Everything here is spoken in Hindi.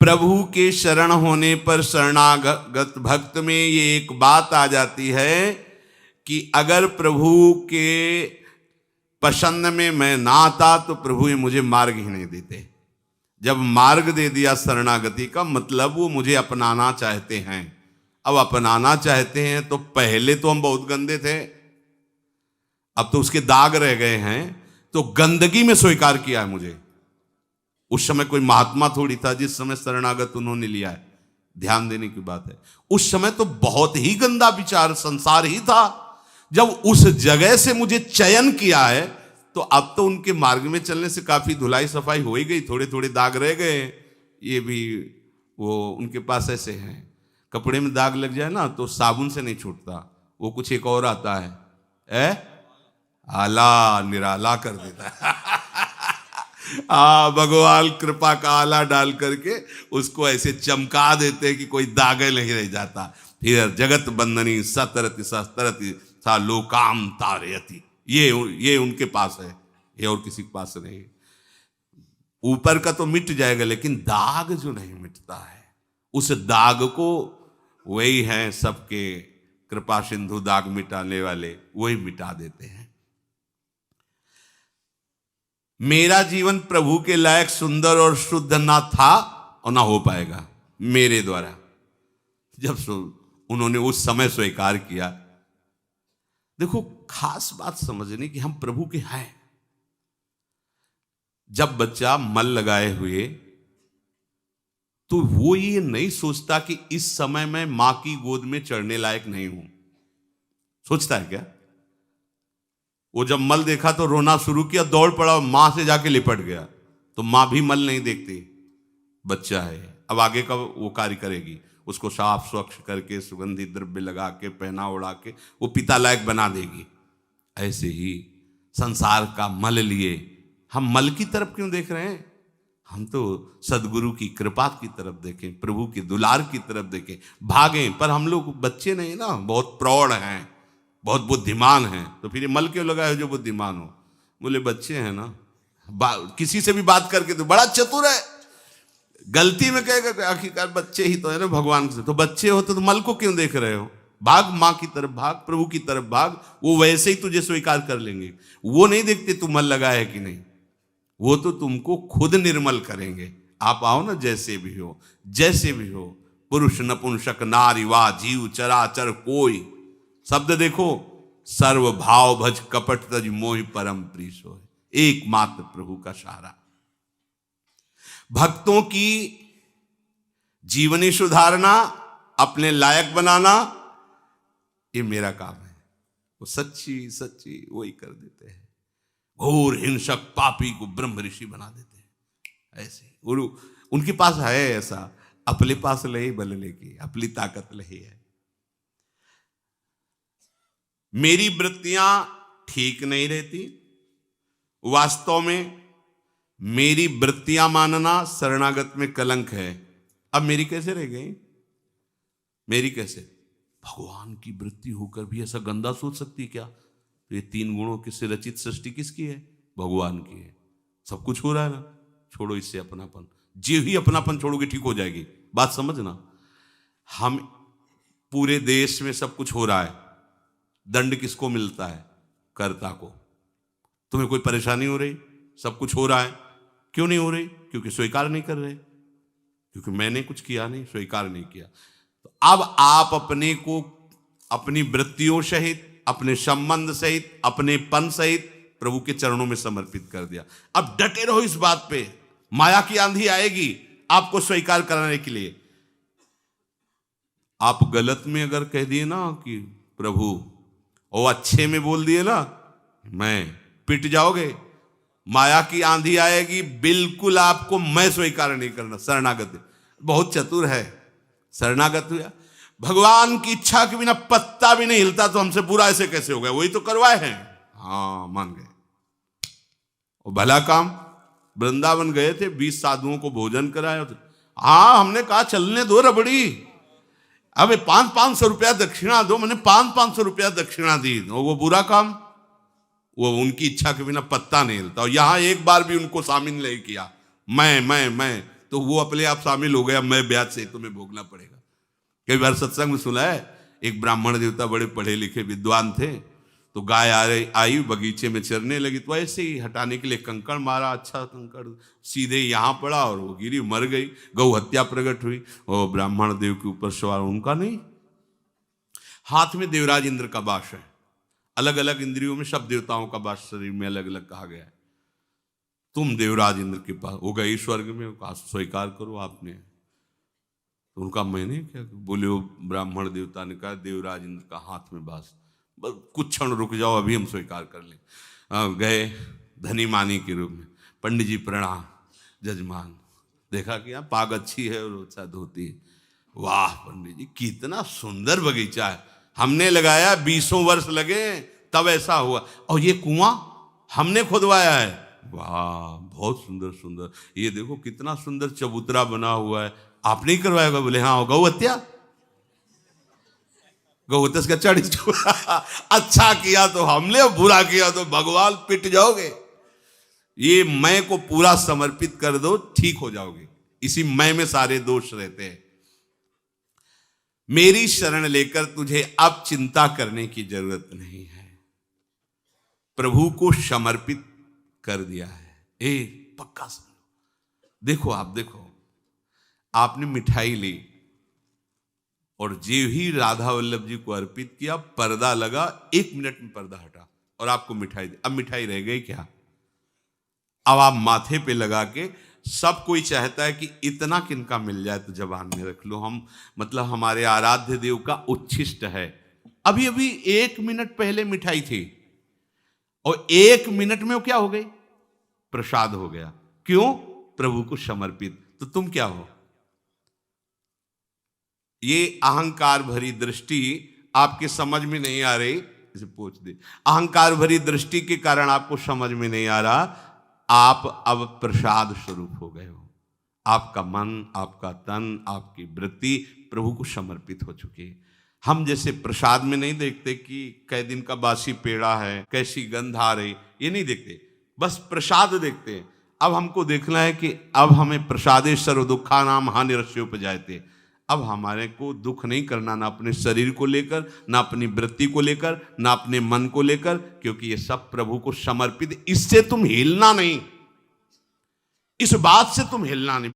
प्रभु के शरण होने पर शरणागत भक्त में ये एक बात आ जाती है कि अगर प्रभु के पसंद में मैं ना आता तो प्रभु ये मुझे मार्ग ही नहीं देते। जब मार्ग दे दिया शरणागति का मतलब वो मुझे अपनाना चाहते हैं। अब अपनाना चाहते हैं तो पहले तो हम बहुत गंदे थे, अब तो उसके दाग रह गए हैं, तो गंदगी में स्वीकार किया है मुझे। उस समय कोई महात्मा थोड़ी था जिस समय शरणागत उन्होंने लिया है, ध्यान देने की बात है। उस समय तो बहुत ही गंदा विचार संसार ही था। जब उस जगह से मुझे चयन किया है तो अब तो उनके मार्ग में चलने से काफी धुलाई सफाई हो ही गई, थोड़े थोड़े दाग रह गए। ये भी वो उनके पास ऐसे हैं, कपड़े में दाग लग जाए ना तो साबुन से नहीं छूटता, वो कुछ एक और आता है आला निराला कर देता है। भगवान कृपा का आला डाल करके उसको ऐसे चमका देते हैं कि कोई दाग नहीं रह जाता। फिर जगत बंदनी सतरति सतरति सा लोकाम तारयति, ये उनके पास है, ये और किसी के पास नहीं। ऊपर का तो मिट जाएगा लेकिन दाग जो नहीं मिटता है, उस दाग को वही हैं सबके कृपा सिंधु दाग मिटाने वाले, वही मिटा देते हैं। मेरा जीवन प्रभु के लायक सुंदर और शुद्ध ना था और ना हो पाएगा मेरे द्वारा। जब उन्होंने उस समय स्वीकार किया, देखो खास बात समझने की, हम प्रभु के हैं। जब बच्चा मल लगाए हुए तो वो ये नहीं सोचता कि इस समय मैं मां की गोद में चढ़ने लायक नहीं हूं, सोचता है क्या? वो जब मल देखा तो रोना शुरू किया, दौड़ पड़ा, मां से जाके लिपट गया। तो मां भी मल नहीं देखती, बच्चा है, अब आगे का वो कार्य करेगी, उसको साफ स्वच्छ करके सुगंधित द्रव्य लगा के पहना उड़ा के वो पिता लायक बना देगी। ऐसे ही संसार का मल लिए हम मल की तरफ क्यों देख रहे हैं? हम तो सदगुरु की कृपा की तरफ देखें, प्रभु की दुलार की तरफ देखें, भागें। पर हम लोग बच्चे नहीं ना, बहुत प्रौढ़ हैं, बहुत बुद्धिमान हैं। तो फिर ये मल क्यों लगाए जो बुद्धिमान हो? बोले बच्चे हैं ना, किसी से भी बात करके तो बड़ा चतुर है, गलती में कहेगा आखिरकार बच्चे ही तो है ना भगवान से। तो बच्चे हो तो मल को क्यों देख रहे हो? भाग मां की तरफ, भाग प्रभु की तरफ भाग, वो वैसे ही तुझे स्वीकार कर लेंगे। वो नहीं देखते तू मल लगा है कि नहीं, वो तो तुमको खुद निर्मल करेंगे। आप आओ ना, जैसे भी हो, जैसे भी हो, पुरुष नपुंसक नारी वा जीव चराचर कोई, शब्द देखो, सर्व भाव भज कपट तज मोहि परम प्रीस हो, एकमात्र प्रभु का सहारा। भक्तों की जीवनी सुधारना, अपने लायक बनाना, ये मेरा काम है। वो सच्ची सच्ची वही कर देते हैं। घोर हिंसक पापी को ब्रह्म ऋषि बना देते हैं। ऐसे उनके पास है ऐसा, अपने पास लही बल लेकी, अपनी ताकत लही है। मेरी वृत्तियां ठीक नहीं रहती। वास्तव में मेरी वृत्तियां मानना शरणागत में कलंक है। अब मेरी कैसे रह गई? मेरी कैसे? भगवान की वृत्ति होकर भी ऐसा गंदा सोच सकती है क्या? तो ये तीन गुणों के से रचित सृष्टि किसकी है? भगवान की है। सब कुछ हो रहा है ना, छोड़ो इससे अपनापन। जो ही अपनापन छोड़ोगे ठीक हो जाएगी। बात समझना, हम पूरे देश में सब कुछ हो रहा है, दंड किसको मिलता है? कर्ता को। तुम्हें कोई परेशानी हो रही? सब कुछ हो रहा है, क्यों नहीं हो रही? क्योंकि स्वीकार नहीं कर रहे, क्योंकि मैंने कुछ किया नहीं, स्वीकार नहीं किया। तो अब आप अपने को अपनी वृत्तियों सहित, अपने संबंध सहित, अपने पन सहित प्रभु के चरणों में समर्पित कर दिया। अब डटे रहो इस बात पे। माया की आंधी आएगी आपको स्वीकार कराने के लिए। आप गलत में अगर कह दिए ना कि प्रभु, और अच्छे में बोल दिए ना मैं, पिट जाओगे। माया की आंधी आएगी, बिल्कुल आपको मैं स्वीकार नहीं करना। शरणागत बहुत चतुर है, शरणागत हुआ, भगवान की इच्छा के बिना पत्ता भी नहीं हिलता, तो हमसे बुरा ऐसे कैसे हो गया? वही तो करवाए हैं। हाँ, मान गए। और भला काम, वृंदावन गए थे, 20 साधुओं को भोजन कराया। हाँ, हमने कहा चलने दो रबड़ी, अब 500-500 रुपया दक्षिणा दो। मैंने 500-500 रुपया दक्षिणा दी। वो बुरा काम, वो उनकी इच्छा के बिना पत्ता नहीं हिलता। और यहां एक बार भी उनको शामिल नहीं किया। मैं तो वो अपने आप शामिल हो गया, मैं ब्याज से तुम्हें भोगना पड़ेगा। कई बार सत्संग में सुना है, एक ब्राह्मण देवता बड़े पढ़े लिखे विद्वान थे, तो गाय आई बगीचे में चरने लगी, तो ऐसे ही हटाने के लिए कंकड़ मारा, अच्छा कंकड़ सीधे यहाँ पड़ा और वो गिरी, मर गई। गौ हत्या प्रकट हुई और ब्राह्मण देव के ऊपर सवार, उनका नहीं, हाथ में देवराज इंद्र का वास है। अलग अलग इंद्रियों में सब देवताओं का वास शरीर में अलग अलग कहा गया है। तुम देवराज इंद्र के पास वो गए स्वर्ग में, कहा स्वीकार करो आपने। तो उनका मैंने क्या, बोले वो ब्राह्मण देवता ने कहा देवराज इंद्र का हाथ में वास, बस कुछ क्षण रुक जाओ, अभी हम स्वीकार कर लें। गए धनी मानी के रूप में, पंडित जी प्रणाम, जजमान देखा कि यहाँ पाग अच्छी है और अच्छा धोती है। वाह पंडित जी कितना सुंदर बगीचा है, हमने लगाया 20 वर्ष लगे तब ऐसा हुआ, और ये कुआं हमने खुदवाया है। वाह बहुत सुंदर सुंदर, ये देखो कितना सुंदर चबूतरा बना हुआ है, आपने ही करवाया होगा। बोले हाँ, गौ हत्या, गौ हत्या का चढ़ अच्छा किया तो हमने और बुरा किया तो भगवान, पिट जाओगे। ये मैं को पूरा समर्पित कर दो, ठीक हो जाओगे। इसी मैं में सारे दोष रहते हैं। मेरी शरण लेकर तुझे अब चिंता करने की जरूरत नहीं है, प्रभु को समर्पित कर दिया है। पक्का समझो। देखो आप देखो, आपने मिठाई ली और जो ही राधा वल्लभ जी को अर्पित किया, पर्दा लगा, 1 मिनट में पर्दा हटा और आपको मिठाई दी। अब मिठाई रह गई क्या? अब आप माथे पे लगा के, सब कोई चाहता है कि इतना किनका मिल जाए तो जबान में रख लो, हम मतलब हमारे आराध्य देव का उच्छिष्ट है। अभी अभी 1 मिनट पहले मिठाई थी और 1 मिनट में वो क्या हो गई? प्रसाद हो गया। क्यों? प्रभु को समर्पित। तो तुम क्या हो? ये अहंकार भरी दृष्टि आपके समझ में नहीं आ रही, इसे पूछ दे। अहंकार भरी दृष्टि के कारण आपको समझ में नहीं आ रहा, आप अब प्रसाद स्वरूप हो गए हो। आपका मन, आपका तन, आपकी वृत्ति प्रभु को समर्पित हो चुकी है। हम जैसे प्रसाद में नहीं देखते कि कै दिन का बासी पेड़ा है, कैसी गंध आ रही, ये नहीं देखते, बस प्रसाद देखते हैं। अब हमको देखना है कि अब हमें प्रसादे सर्व दुखा नाम हानिरस्योपजायते। अब हमारे को दुख नहीं करना, ना अपने शरीर को लेकर, ना अपनी वृत्ति को लेकर, ना अपने मन को लेकर, क्योंकि ये सब प्रभु को समर्पित। इससे तुम हिलना नहीं, इस बात से तुम हिलना नहीं।